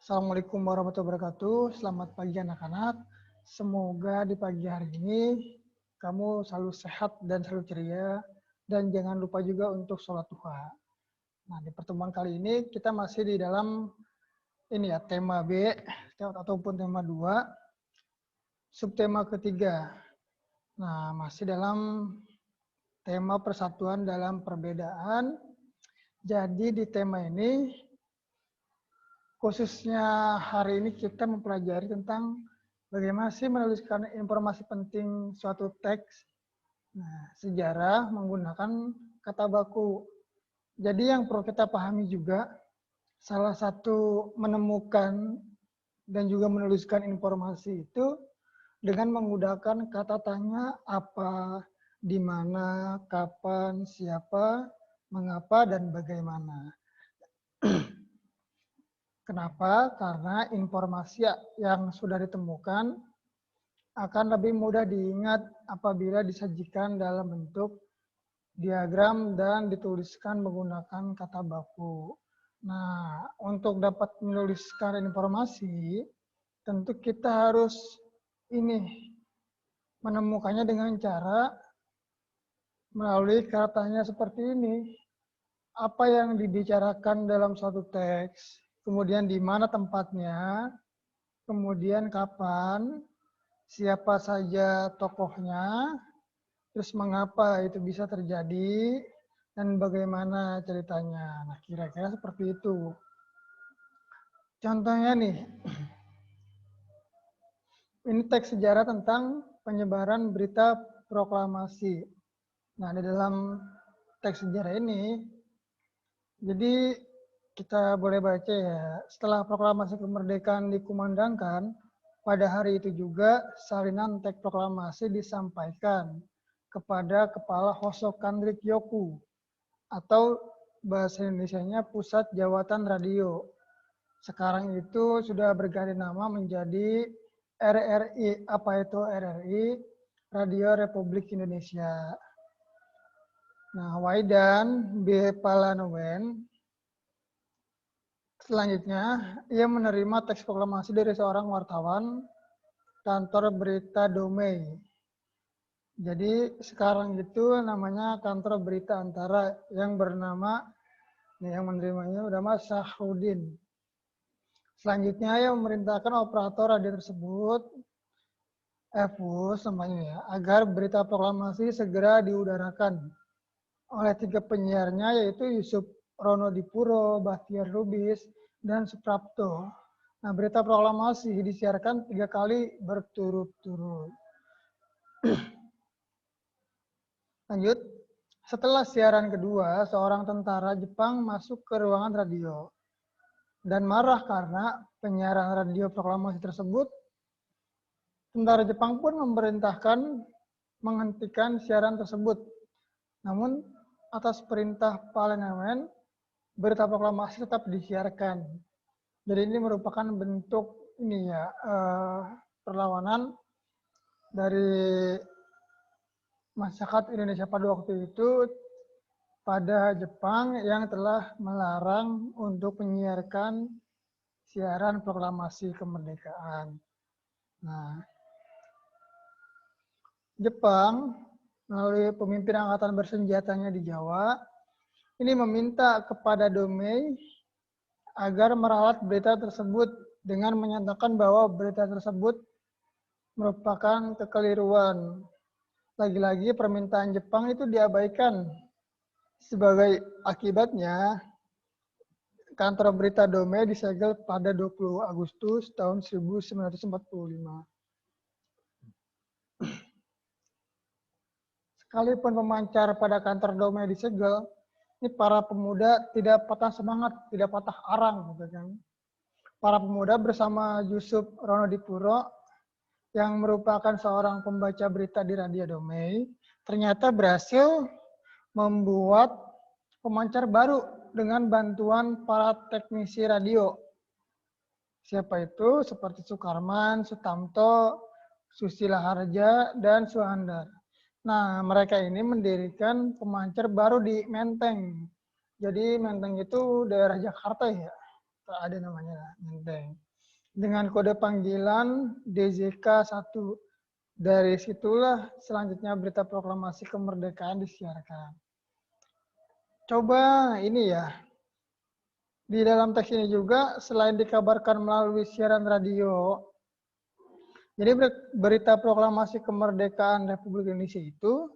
Assalamualaikum warahmatullahi wabarakatuh. Selamat pagi anak-anak. Semoga di pagi hari ini kamu selalu sehat dan selalu ceria. Dan jangan lupa juga untuk sholat duha. Nah, di pertemuan kali ini kita masih di dalam tema B ataupun tema 2, subtema ketiga. Nah, masih dalam tema persatuan dalam perbedaan. Jadi di tema ini khususnya hari ini kita mempelajari tentang bagaimana sih menuliskan informasi penting suatu teks. Nah, sejarah menggunakan kata baku. Jadi yang perlu kita pahami juga, salah satu menemukan dan juga menuliskan informasi itu dengan menggunakan kata tanya apa, di mana, kapan, siapa, mengapa, dan bagaimana. Kenapa? Karena informasi yang sudah ditemukan akan lebih mudah diingat apabila disajikan dalam bentuk diagram dan dituliskan menggunakan kata baku. Nah, untuk dapat menuliskan informasi, tentu kita harus menemukannya dengan cara melalui katanya seperti ini. Apa yang dibicarakan dalam suatu teks, kemudian di mana tempatnya, kemudian kapan, siapa saja tokohnya, terus mengapa itu bisa terjadi, dan bagaimana ceritanya. Nah, kira-kira seperti itu. Contohnya nih, ini teks sejarah tentang penyebaran berita proklamasi. Nah, di dalam teks sejarah ini, jadi kita boleh baca ya, setelah proklamasi kemerdekaan dikumandangkan, pada hari itu juga salinan teks proklamasi disampaikan kepada Kepala Hosokandrik Yoku atau bahasa Indonesianya Pusat Jawatan Radio. Sekarang itu sudah berganti nama menjadi RRI. Apa itu RRI? Radio Republik Indonesia. Nah, Waidan B. Palanowen selanjutnya, ia menerima teks proklamasi dari seorang wartawan kantor berita Domei. Jadi sekarang itu namanya kantor berita antara yang bernama, yang menerimanya bernama Sahrudin. Selanjutnya ia memerintahkan operator radio tersebut, FUS namanya ya, agar berita proklamasi segera diudarakan oleh 3 penyiarnya, yaitu Yusuf Ronodipuro, Bahtiar Lubis, dan Suprapto. Nah, berita proklamasi disiarkan 3 kali berturut-turut. Lanjut, setelah siaran kedua, seorang tentara Jepang masuk ke ruangan radio dan marah karena penyiaran radio proklamasi tersebut. Tentara Jepang pun memerintahkan menghentikan siaran tersebut. Namun, atas perintah Palanowen, berita proklamasi tetap disiarkan. Jadi ini merupakan bentuk perlawanan dari masyarakat Indonesia pada waktu itu pada Jepang yang telah melarang untuk menyiarkan siaran proklamasi kemerdekaan. Nah, Jepang melalui pemimpin angkatan bersenjatanya di Jawa ini meminta kepada Domei agar meralat berita tersebut dengan menyatakan bahwa berita tersebut merupakan kekeliruan. Lagi-lagi permintaan Jepang itu diabaikan. Sebagai akibatnya, kantor berita Domei disegel pada 20 Agustus tahun 1945. Sekalipun pemancar pada kantor Domei disegel, ini para pemuda tidak patah semangat, tidak patah arang. Gitu kan. Para pemuda bersama Yusuf Ronodipuro yang merupakan seorang pembaca berita di Radio Domei, ternyata berhasil membuat pemancar baru dengan bantuan para teknisi radio. Siapa itu? Seperti Sukarman, Sutamto, Susila Harja, dan Suhandar. Nah, mereka ini mendirikan pemancar baru di Menteng. Jadi Menteng itu daerah Jakarta ya. Tak ada namanya Menteng. Dengan kode panggilan DJK1. Dari situlah selanjutnya berita proklamasi kemerdekaan disiarkan. Coba ini ya, di dalam teks ini juga selain dikabarkan melalui siaran radio, jadi berita proklamasi kemerdekaan Republik Indonesia itu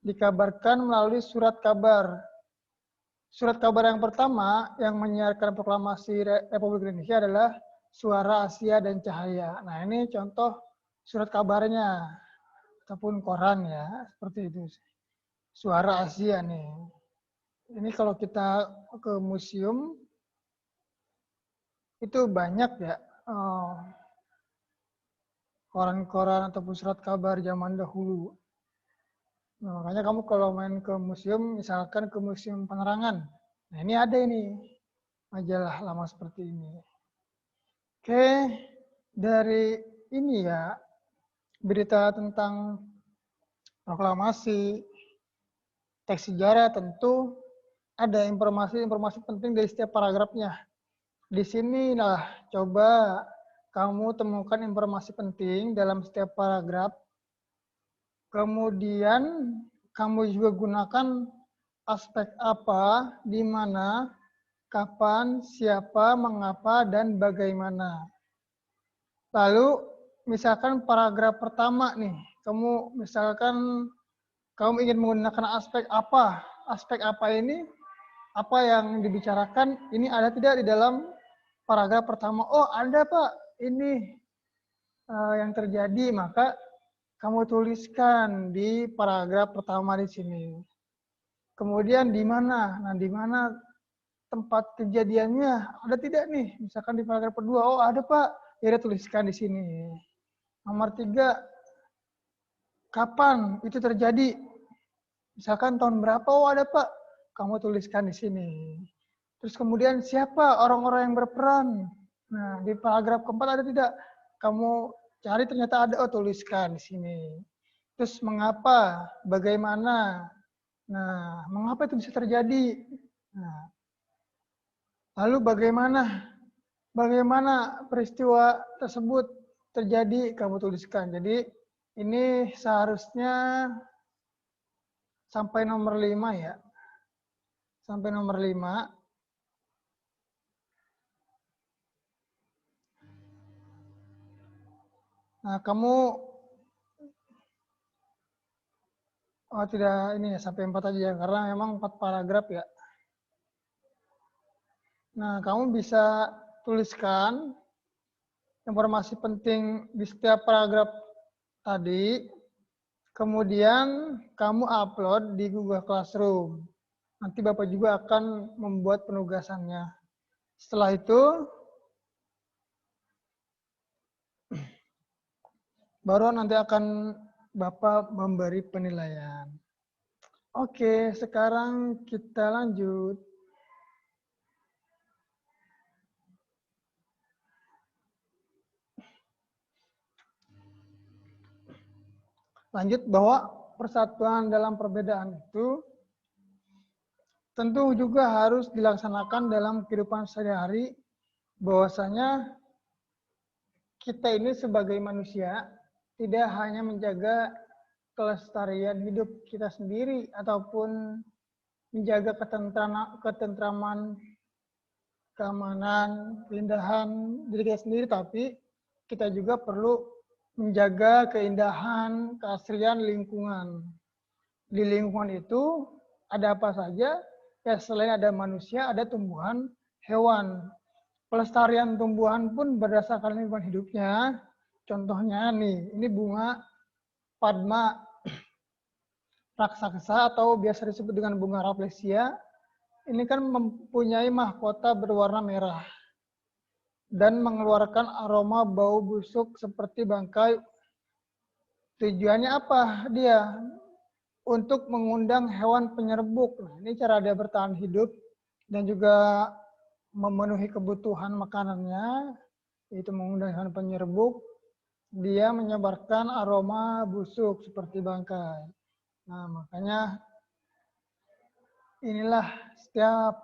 dikabarkan melalui surat kabar. Surat kabar yang pertama yang menyiarkan proklamasi Republik Indonesia adalah Suara Asia dan Cahaya. Nah, ini contoh surat kabarnya ataupun koran ya, seperti itu. Suara Asia nih. Ini kalau kita ke museum itu banyak ya koran-koran ataupun surat kabar zaman dahulu. Nah, makanya kamu kalau main ke museum, misalkan ke Museum Penerangan, nah ini ada ini majalah lama seperti ini. Oke, dari ini ya berita tentang proklamasi, teks sejarah tentu ada informasi-informasi penting dari setiap paragrafnya. Di sini lah coba kamu temukan informasi penting dalam setiap paragraf. Kemudian kamu juga gunakan aspek apa, di mana, kapan, siapa, mengapa, dan bagaimana. Lalu misalkan paragraf pertama nih, kamu misalkan kamu ingin menggunakan aspek apa ini, apa yang dibicarakan, ini ada tidak di dalam paragraf pertama? Oh ada Pak, ini yang terjadi, maka kamu tuliskan di paragraf pertama di sini. Kemudian di mana? Nah, di mana tempat kejadiannya? Ada tidak nih? Misalkan di paragraf kedua, oh ada Pak, ya tuliskan di sini. Nomor 3, kapan itu terjadi? Misalkan tahun berapa? Oh ada Pak, kamu tuliskan di sini. Terus kemudian siapa orang-orang yang berperan? Nah, di paragraf keempat ada tidak? Kamu cari ternyata ada, oh tuliskan di sini. Terus mengapa? Bagaimana? Nah, mengapa itu bisa terjadi? Nah, lalu bagaimana peristiwa tersebut terjadi? Kamu tuliskan. Jadi ini seharusnya sampai nomor 5 ya. Sampai nomor 5. Nah, kamu tidak ini ya, sampai 4 aja ya, karena memang 4 paragraf ya. Nah, kamu bisa tuliskan informasi penting di setiap paragraf tadi, kemudian kamu upload di Google Classroom. Nanti Bapak juga akan membuat penugasannya. Setelah itu, baru nanti akan Bapak memberi penilaian. Oke, sekarang kita lanjut. Lanjut bahwa persatuan dalam perbedaan itu tentu juga harus dilaksanakan dalam kehidupan sehari-hari, bahwasanya kita ini sebagai manusia tidak hanya menjaga kelestarian hidup kita sendiri ataupun menjaga ketentraman, keamanan, keindahan diri kita sendiri, tapi kita juga perlu menjaga keindahan, keasrian lingkungan. Di lingkungan itu ada apa saja? Ya selain ada manusia, ada tumbuhan, hewan. Pelestarian tumbuhan pun berdasarkan lingkungan hidupnya. Contohnya nih, ini bunga Padma raksasa atau biasa disebut dengan bunga Rafflesia. Ini kan mempunyai mahkota berwarna merah dan mengeluarkan aroma bau busuk seperti bangkai. Tujuannya apa dia? Untuk mengundang hewan penyerbuk. Ini cara dia bertahan hidup dan juga memenuhi kebutuhan makanannya, yaitu mengundang hewan penyerbuk. Dia menyebarkan aroma busuk seperti bangkai. Nah, makanya inilah setiap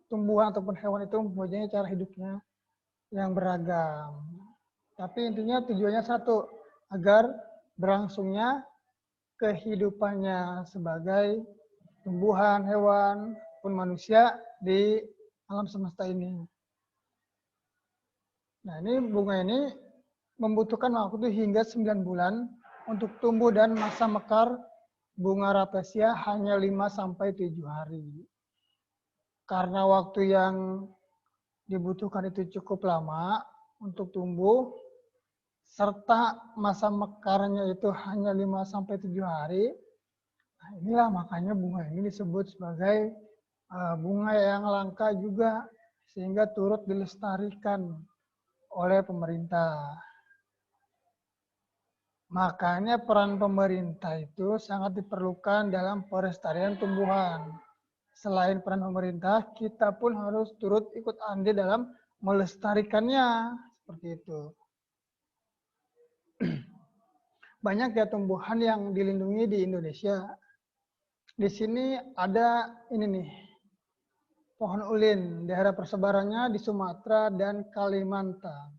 tumbuhan ataupun hewan itu mempunyai cara hidupnya yang beragam. Tapi intinya tujuannya satu, agar berlangsungnya kehidupannya sebagai tumbuhan, hewan, pun manusia di alam semesta ini. Nah, ini bunga ini membutuhkan waktu hingga 9 bulan untuk tumbuh dan masa mekar bunga rafflesia hanya 5-7 hari. Karena waktu yang dibutuhkan itu cukup lama untuk tumbuh, serta masa mekarnya itu hanya 5-7 hari, nah inilah makanya bunga ini disebut sebagai bunga yang langka juga, sehingga turut dilestarikan oleh pemerintah. Makanya peran pemerintah itu sangat diperlukan dalam pelestarian tumbuhan. Selain peran pemerintah, kita pun harus turut ikut andil dalam melestarikannya. Seperti itu. Banyak ya tumbuhan yang dilindungi di Indonesia. Di sini ada ini nih, pohon ulin. Daerah persebarannya di Sumatera dan Kalimantan.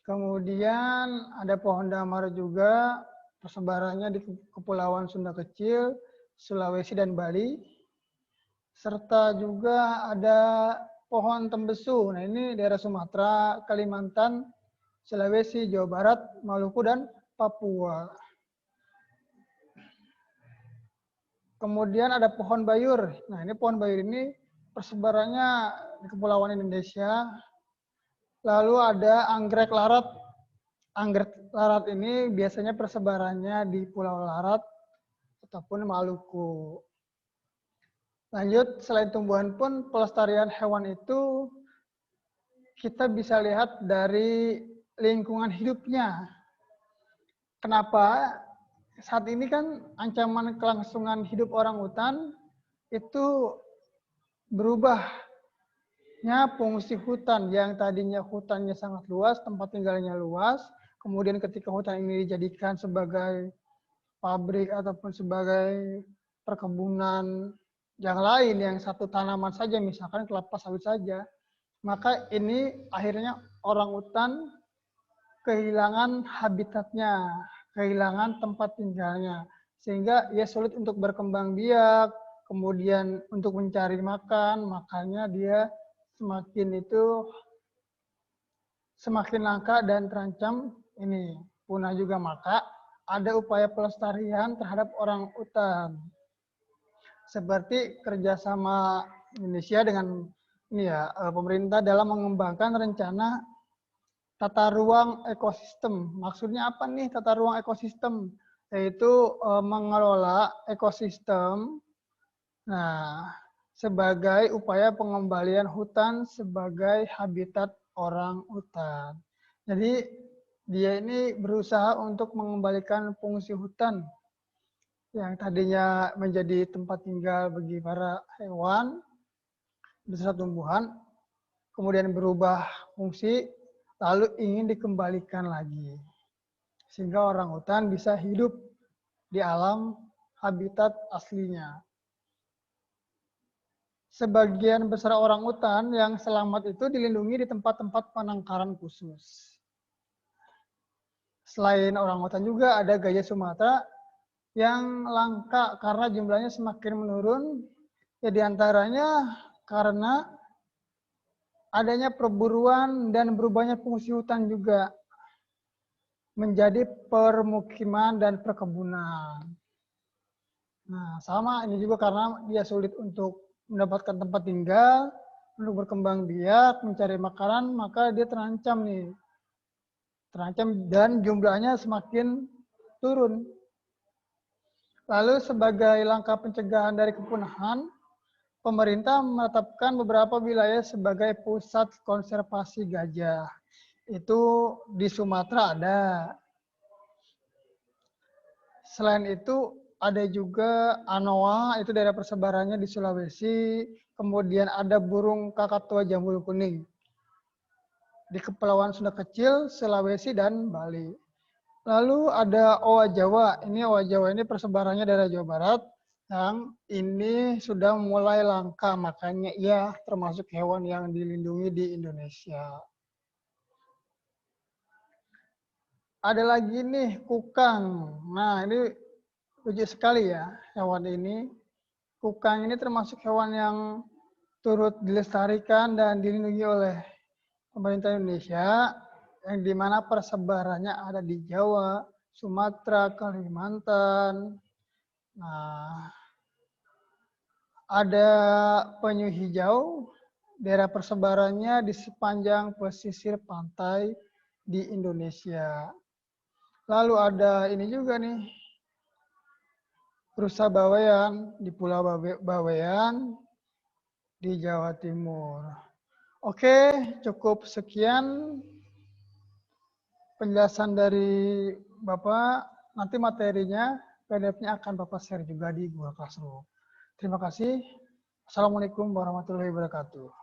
Kemudian ada pohon damar juga, persebarannya di Kepulauan Sunda Kecil, Sulawesi, dan Bali. Serta juga ada pohon tembesu. Nah ini daerah Sumatera, Kalimantan, Sulawesi, Jawa Barat, Maluku, dan Papua. Kemudian ada pohon bayur. Nah ini pohon bayur ini persebarannya di Kepulauan Indonesia. Lalu ada anggrek larat. Anggrek larat ini biasanya persebarannya di Pulau Larat ataupun Maluku. Lanjut, selain tumbuhan pun pelestarian hewan itu kita bisa lihat dari lingkungan hidupnya. Kenapa? Saat ini kan ancaman kelangsungan hidup orang hutan itu berubah. Fungsi hutan yang tadinya hutannya sangat luas, tempat tinggalnya luas, kemudian ketika hutan ini dijadikan sebagai pabrik ataupun sebagai perkebunan yang lain, yang satu tanaman saja, misalkan kelapa sawit saja, maka ini akhirnya orang hutan kehilangan habitatnya, kehilangan tempat tinggalnya, sehingga ia sulit untuk berkembang biak, kemudian untuk mencari makan, makanya dia semakin langka dan terancam ini punah juga. Maka ada upaya pelestarian terhadap orang hutan seperti kerjasama Indonesia dengan pemerintah dalam mengembangkan rencana tata ruang ekosistem. Maksudnya apa nih tata ruang ekosistem? Yaitu mengelola ekosistem. Nah, sebagai upaya pengembalian hutan sebagai habitat orang hutan. Jadi dia ini berusaha untuk mengembalikan fungsi hutan yang tadinya menjadi tempat tinggal bagi para hewan beserta tumbuhan, kemudian berubah fungsi, lalu ingin dikembalikan lagi. Sehingga orang hutan bisa hidup di alam habitat aslinya. Sebagian besar orang hutan yang selamat itu dilindungi di tempat-tempat penangkaran khusus. Selain orang hutan juga ada gajah Sumatera yang langka karena jumlahnya semakin menurun. Ya diantaranya karena adanya perburuan dan berubahnya fungsi hutan juga menjadi permukiman dan perkebunan. Nah, sama ini juga karena dia sulit untuk mendapatkan tempat tinggal, untuk berkembang biak, mencari makanan, maka dia terancam nih. Terancam dan jumlahnya semakin turun. Lalu sebagai langkah pencegahan dari kepunahan, pemerintah menetapkan beberapa wilayah sebagai pusat konservasi gajah. Itu di Sumatera ada. Selain itu, ada juga anoa, itu daerah persebarannya di Sulawesi. Kemudian ada burung kakatua jambul kuning di Kepulauan Sunda Kecil, Sulawesi, dan Bali. Lalu ada owa Jawa. Ini owa Jawa ini persebarannya daerah Jawa Barat, yang ini sudah mulai langka, makanya ia termasuk hewan yang dilindungi di Indonesia. Ada lagi nih, kukang. Nah, ini lucu sekali ya, hewan ini. Kukang ini termasuk hewan yang turut dilestarikan dan dilindungi oleh pemerintah Indonesia, yang dimana persebarannya ada di Jawa, Sumatera, Kalimantan. Nah, ada penyu hijau, daerah persebarannya di sepanjang pesisir pantai di Indonesia. Lalu ada ini juga nih, rusa Bawean di Pulau Bawean di Jawa Timur. Oke, cukup sekian penjelasan dari Bapak. Nanti materinya, PDF-nya akan Bapak share juga di Google Classroom. Terima kasih. Assalamualaikum warahmatullahi wabarakatuh.